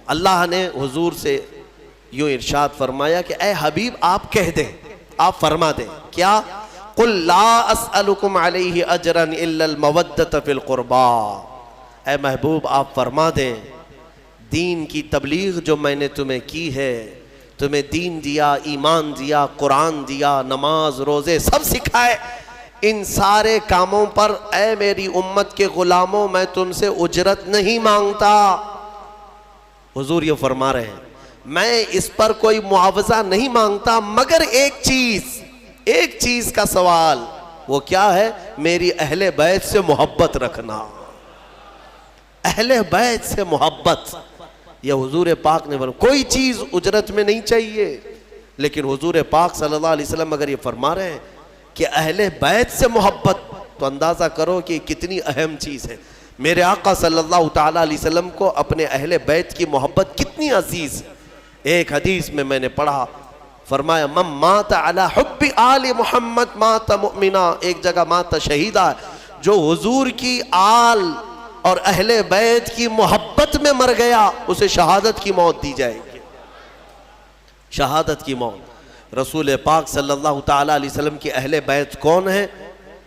اللہ نے حضور سے یوں ارشاد فرمایا کہ اے حبیب آپ کہہ دیں، آپ فرما دیں کیا؟ قل لا اسألکم علیہ اجرا الا المودۃ فی القربا، اے محبوب آپ فرما دیں دین کی تبلیغ جو میں نے تمہیں کی ہے، تمہیں دین دیا، ایمان دیا، قرآن دیا، نماز روزے سب سکھائے، ان سارے کاموں پر اے میری امت کے غلاموں میں تم سے اجرت نہیں مانگتا۔ حضور یہ فرما رہے ہیں میں اس پر کوئی معاوضہ نہیں مانگتا، مگر ایک چیز کا سوال، وہ کیا ہے؟ میری اہل بیت سے محبت رکھنا، اہل بیت سے محبت۔ یہ حضور پاک نے فرمایا کوئی چیز اجرت میں نہیں چاہیے، لیکن حضور پاک صلی اللہ علیہ وسلم اگر یہ فرما رہے ہیں کہ اہل بیت سے محبت، تو اندازہ کرو کہ کتنی اہم چیز ہے۔ میرے آقا صلی اللہ تعالیٰ علیہ وسلم کو اپنے اہل بیت کی محبت کتنی عزیز ہے۔ ایک حدیث میں نے پڑھا، فرمایا من مات علی حب آل محمد مات مؤمنا، ایک جگہ مات شہیدہ، جو حضور کی آل اور اہل بیت کی محبت میں مر گیا اسے شہادت کی موت دی جائے گی، شہادت کی موت۔ رسول پاک صلی اللہ تعالیٰ علیہ وسلم کی اہل بیت کون ہیں؟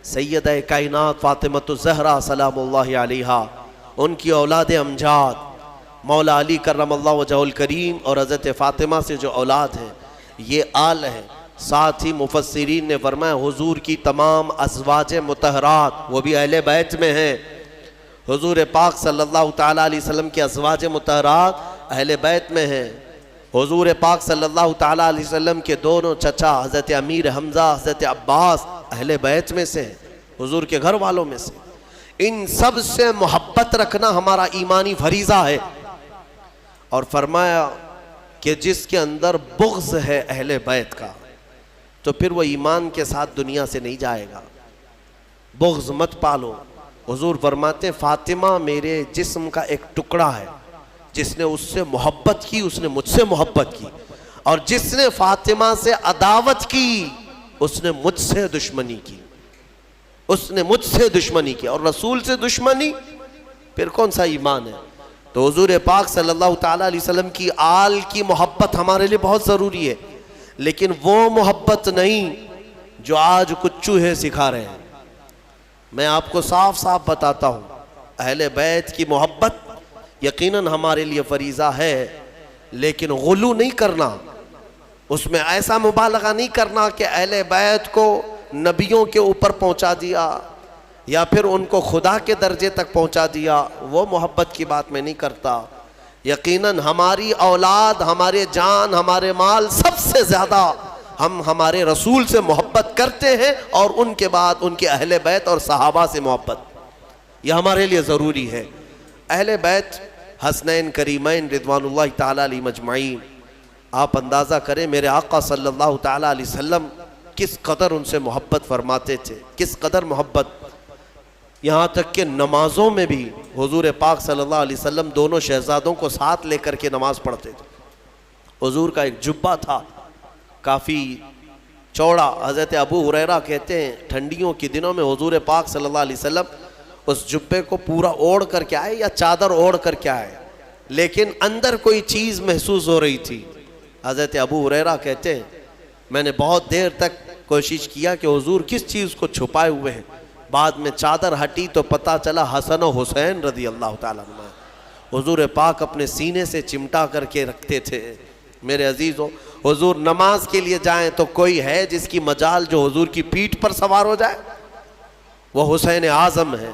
سیدہ کائنات فاطمہ الزہرا سلام اللہ علیہا، ان کی اولاد امجاد مولا علی کرم اللہ وجہہ الکریم اور حضرت فاطمہ سے جو اولاد ہیں یہ آل ہیں۔ ساتھ ہی مفسرین نے فرمایا حضور کی تمام ازواج مطہرات وہ بھی اہل بیت میں ہیں۔ حضور پاک صلی اللہ تعالیٰ علیہ وسلم کی ازواج مطہرات اہل بیت میں ہیں۔ حضور پاک صلی اللہ تعالیٰ علیہ وسلم کے دونوں چچا حضرت امیر حمزہ حضرت عباس اہل بیت میں سے ہیں، حضور کے گھر والوں میں سے۔ ان سب سے محبت رکھنا ہمارا ایمانی فریضہ ہے۔ اور فرمایا کہ جس کے اندر بغض ہے اہل بیت کا تو پھر وہ ایمان کے ساتھ دنیا سے نہیں جائے گا، بغض مت پالو۔ حضور فرماتے ہیں فاطمہ میرے جسم کا ایک ٹکڑا ہے، جس نے اس سے محبت کی اس نے مجھ سے محبت کی، اور جس نے فاطمہ سے عداوت کی اس نے مجھ سے دشمنی کی، اس نے مجھ سے دشمنی کی، اور رسول سے دشمنی پھر کون سا ایمان ہے؟ تو حضور پاک صلی اللہ تعالیٰ علیہ وسلم کی آل کی محبت ہمارے لیے بہت ضروری ہے، لیکن وہ محبت نہیں جو آج کچھ چوہے سکھا رہے ہیں۔ میں آپ کو صاف صاف بتاتا ہوں اہل بیت کی محبت یقیناً ہمارے لیے فریضہ ہے، لیکن غلو نہیں کرنا، اس میں ایسا مبالغہ نہیں کرنا کہ اہل بیت کو نبیوں کے اوپر پہنچا دیا یا پھر ان کو خدا کے درجے تک پہنچا دیا، وہ محبت کی بات میں نہیں کرتا۔ یقیناً ہماری اولاد، ہمارے جان، ہمارے مال سب سے زیادہ ہم ہمارے رسول سے محبت کرتے ہیں، اور ان کے بعد ان کے اہل بیت اور صحابہ سے محبت، یہ ہمارے لیے ضروری ہے۔ اہل بیت حسنین کریمین رضوان اللہ تعالیٰ علیہ مجمعین، آپ اندازہ کریں میرے آقا صلی اللہ تعالیٰ علیہ وسلم کس قدر ان سے محبت فرماتے تھے، کس قدر محبت، یہاں تک کہ نمازوں میں بھی حضور پاک صلی اللہ علیہ وسلم دونوں شہزادوں کو ساتھ لے کر کے نماز پڑھتے تھے۔ حضور کا ایک جبہ تھا کافی چوڑا، حضرت ابو ہریرہ کہتے ہیں ٹھنڈیوں کے دنوں میں حضور پاک صلی اللہ علیہ وسلم اس جبے کو پورا اوڑھ کر کے آئے یا چادر اوڑھ کر کے آئے، لیکن اندر کوئی چیز محسوس ہو رہی تھی۔ حضرت ابو ہریرہ کہتے ہیں میں نے بہت دیر تک کوشش کیا کہ حضور کس چیز کو چھپائے ہوئے ہیں، بعد میں چادر ہٹی تو پتہ چلا حسن و حسین رضی اللہ تعالیٰ عنہ حضور پاک اپنے سینے سے چمٹا کر کے رکھتے تھے۔ میرے عزیزوں حضور نماز کے لیے جائیں تو کوئی ہے جس کی مجال جو حضور کی پیٹھ پر سوار ہو جائے؟ وہ حسین اعظم ہے۔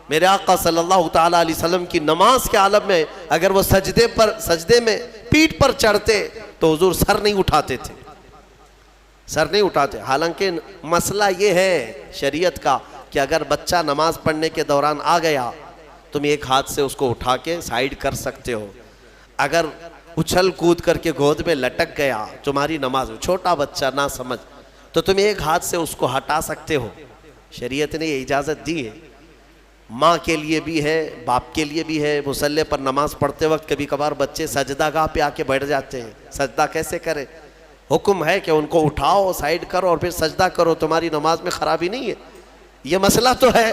میرے آقا صلی اللہ تعالیٰ علیہ وسلم کی نماز کے عالم میں اگر وہ سجدے میں پیٹھ پر چڑھتے تو حضور سر نہیں اٹھاتے تھے، سر نہیں اٹھاتے۔ حالانکہ مسئلہ یہ ہے شریعت کا کہ اگر بچہ نماز پڑھنے کے دوران آ گیا تم ایک ہاتھ سے اس کو اٹھا کے سائیڈ کر سکتے ہو، اگر اچھل کود کر کے گود میں لٹک گیا تمہاری نماز، چھوٹا بچہ نہ سمجھ، تو تم ایک ہاتھ سے اس کو ہٹا سکتے ہو، شریعت نے یہ اجازت دی ہے۔ ماں کے لیے بھی ہے، باپ کے لیے بھی ہے۔ مصلی پر نماز پڑھتے وقت کبھی کبھار بچے سجدہ گاہ پہ آ کے بیٹھ جاتے ہیں، سجدہ کیسے کریں؟ حکم ہے کہ ان کو اٹھاؤ، سائیڈ کرو اور پھر سجدہ کرو، تمہاری نماز میں خرابی نہیں ہے۔ یہ مسئلہ تو ہے،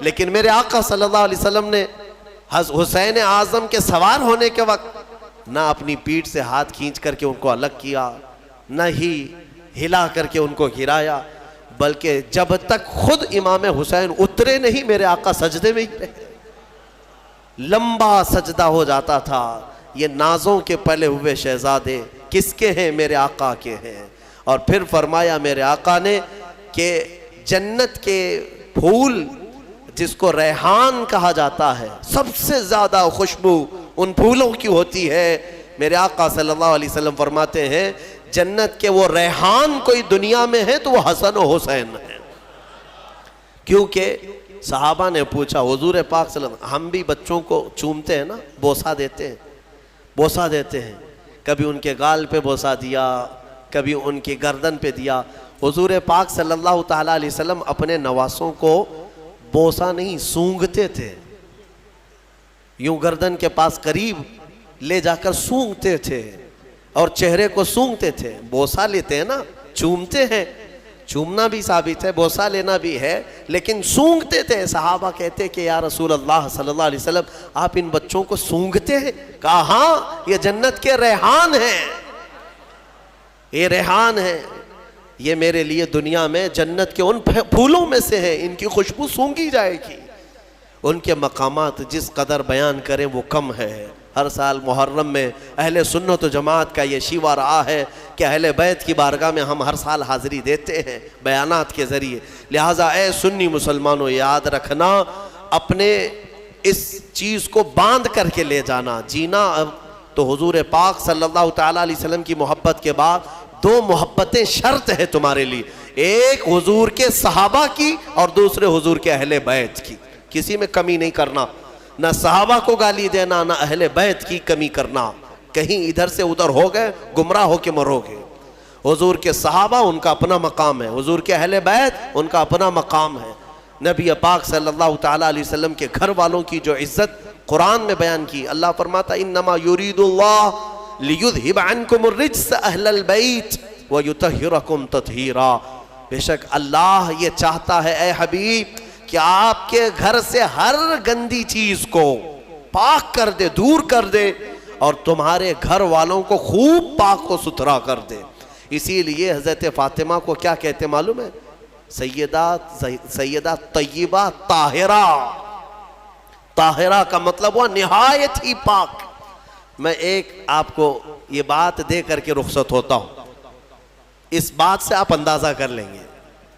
لیکن میرے آقا صلی اللہ علیہ وسلم نے حسین اعظم کے سوار ہونے کے وقت نہ اپنی پیٹھ سے ہاتھ کھینچ کر کے ان کو الگ کیا، نہ ہی ہلا کر کے ان کو گرایا، بلکہ جب تک خود امام حسین اترے نہیں میرے آقا سجدے میں ہی رہے، لمبا سجدہ ہو جاتا تھا۔ یہ نازوں کے پلے ہوئے شہزادے کس کے ہیں؟ میرے آقا کے ہیں۔ اور پھر فرمایا میرے آقا نے کہ جنت کے پھول جس کو ریحان کہا جاتا ہے، سب سے زیادہ خوشبو ان پھولوں کی ہوتی ہے۔ میرے آقا صلی اللہ علیہ وسلم فرماتے ہیں جنت کے وہ ریحان کوئی دنیا میں ہے تو وہ حسن و حسین ہے۔ کیونکہ صحابہ نے پوچھا حضور پاک صلی اللہ علیہ وسلم، ہم بھی بچوں کو چومتے ہیں نا، بوسہ دیتے ہیں، کبھی ان کے گال پہ بوسہ دیا، کبھی ان کی گردن پہ دیا۔ حضور پاک صلی اللہ تعالیٰ علیہ وسلم اپنے نواسوں کو بوسہ نہیں سونگھتے تھے، یوں گردن کے پاس قریب لے جا کر سونگھتے تھے اور چہرے کو سونگھتے تھے۔ بوسہ لیتے ہیں نا، چومتے ہیں، چومنا بھی ثابت ہے، بوسہ لینا بھی ہے، لیکن سونگھتے تھے۔ صحابہ کہتے کہ یا رسول اللہ صلی اللہ علیہ وسلم آپ ان بچوں کو سونگھتے ہیں؟ کہا ہاں، یہ جنت کے ریحان ہیں، یہ ریحان ہیں، یہ میرے لیے دنیا میں جنت کے ان پھولوں میں سے ہیں، ان کی خوشبو سونگھی جائے گی۔ ان کے مقامات جس قدر بیان کریں وہ کم ہے۔ ہر سال محرم میں اہل سنت و جماعت کا یہ شیوہ رہا ہے کہ اہل بیت کی بارگاہ میں ہم ہر سال حاضری دیتے ہیں بیانات کے ذریعے۔ لہٰذا اے سنی مسلمانوں یاد رکھنا، اپنے اس چیز کو باندھ کر کے لے جانا جینا۔ اب تو حضور پاک صلی اللہ تعالیٰ علیہ وسلم کی محبت کے بعد دو محبتیں شرط ہے تمہارے لیے، ایک حضور کے صحابہ کی اور دوسرے حضور کے اہل بیت کی۔ کسی میں کمی نہیں کرنا، نہ صحابہ کو گالی دینا، نہ اہل بیت کی کمی کرنا، کہیں ادھر سے ادھر ہو گئے گمراہ ہو کے مرو گے۔ حضور کے صحابہ ان کا اپنا مقام ہے، حضور کے اہل بیت ان کا اپنا مقام ہے۔ نبی پاک صلی اللہ تعالیٰ علیہ وسلم کے گھر والوں کی جو عزت قرآن میں بیان کی، اللہ فرماتا انما یرید اللہ لیذہب عنکم الرجس اہل البیت ویطہرکم تطہیرا۔ بے شک اللہ یہ چاہتا ہے اے حبیب کہ آپ کے گھر سے ہر گندی چیز کو پاک کر دے، دور کر دے، اور تمہارے گھر والوں کو خوب پاک و ستھرا کر دے۔ اسی لیے حضرت فاطمہ کو کیا کہتے معلوم ہے؟ سیدہ طیبہ طاہرہ۔ طاہرہ کا مطلب ہوا نہایت ہی پاک۔ میں ایک آپ کو یہ بات دے کر کے رخصت ہوتا ہوں، اس بات سے آپ اندازہ کر لیں گے،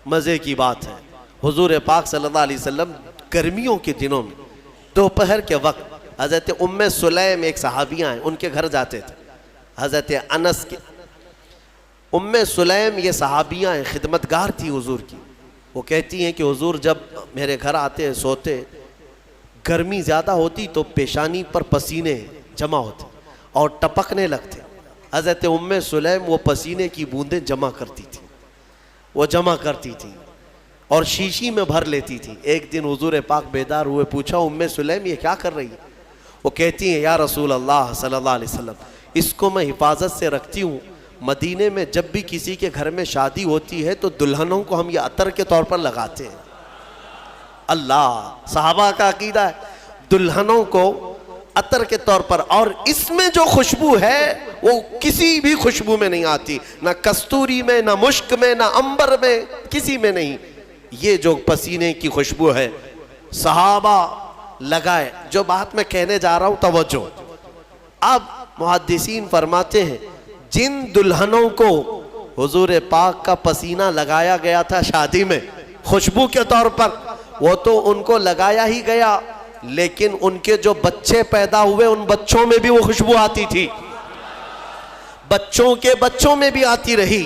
مزے کی بات ہے۔ حضور پاک صلی اللہ علیہ وسلم گرمیوں کے دنوں میں دوپہر کے وقت حضرت ام سلیم ایک صحابیہ ہیں، ان کے گھر جاتے تھے۔ حضرت انس کے ام سلیم یہ صحابیہ ہیں، خدمتگار تھی حضور کی۔ وہ کہتی ہیں کہ حضور جب میرے گھر آتے سوتے، گرمی زیادہ ہوتی تو پیشانی پر پسینے جمع ہوتے اور ٹپکنے لگتے۔ حضرت ام سلیم وہ پسینے کی بوندیں جمع کرتی تھی اور شیشی میں بھر لیتی تھی۔ ایک دن حضور پاک بیدار ہوئے، پوچھا ام سلیم یہ کیا کر رہی ہے؟ وہ کہتی ہیں یا رسول اللہ صلی اللہ علیہ وسلم اس کو میں حفاظت سے رکھتی ہوں، مدینے میں جب بھی کسی کے گھر میں شادی ہوتی ہے تو دلہنوں کو ہم یہ عطر کے طور پر لگاتے ہیں۔ اللہ، صحابہ کا عقیدہ ہے دلہنوں کو عطر کے طور پر، اور اس میں جو خوشبو ہے وہ کسی بھی خوشبو میں نہیں آتی، نہ کستوری میں، نہ مشک میں، نہ عنبر میں، کسی میں نہیں۔ یہ جو پسینے کی خوشبو ہے صحابہ لگائے۔ جو بات میں کہنے جا رہا ہوں توجہ، اب محدثین فرماتے ہیں جن دلہنوں کو حضور پاک کا پسینہ لگایا گیا تھا شادی میں خوشبو کے طور پر، وہ تو ان کو لگایا ہی گیا، لیکن ان کے جو بچے پیدا ہوئے ان بچوں میں بھی وہ خوشبو آتی تھی، بچوں کے بچوں میں بھی آتی رہی،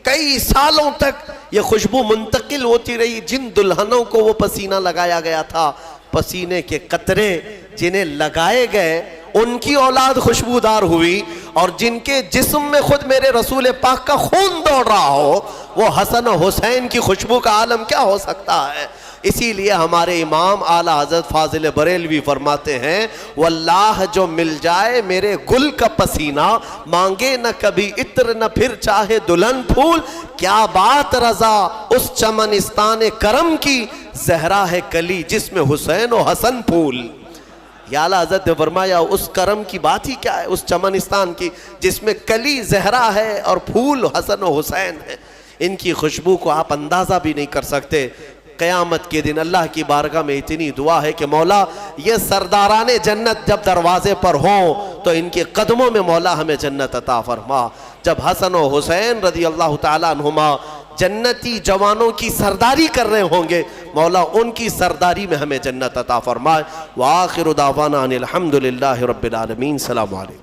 کئی سالوں تک یہ خوشبو منتقل ہوتی رہی۔ جن دلہنوں کو وہ پسینہ لگایا گیا تھا، پسینے کے قطرے جنہیں لگائے گئے ان کی اولاد خوشبودار ہوئی، اور جن کے جسم میں خود میرے رسول پاک کا خون دوڑ رہا ہو وہ حسن و حسین کی خوشبو کا عالم کیا ہو سکتا ہے؟ اسی لیے ہمارے امام اعلیٰ حضرت فاضل بریلوی فرماتے ہیں واللہ جو مل جائے میرے گل کا پسینہ، مانگے نہ کبھی عطر نہ پھر چاہے دلہن پھول، کیا بات رضا اس چمنستان کرم کی، زہرا ہے کلی جس میں حسین و حسن پھول۔ یا اعلیٰ حضرت نے فرمایا اس کرم کی بات ہی کیا ہے، اس چمنستان کی جس میں کلی زہرا ہے اور پھول حسن و حسین ہے، ان کی خوشبو کو آپ اندازہ بھی نہیں کر سکتے۔ قیامت کے دن اللہ کی بارگاہ میں اتنی دعا ہے کہ مولا یہ سرداران جنت جب دروازے پر ہوں تو ان کے قدموں میں مولا ہمیں جنت عطا فرما۔ جب حسن و حسین رضی اللہ تعالیٰ عنہما جنتی جوانوں کی سرداری کر رہے ہوں گے، مولا ان کی سرداری میں ہمیں جنت عطا فرمائے۔ وآخر دعوانا ان الحمدللہ رب العالمین۔ السلام علیکم۔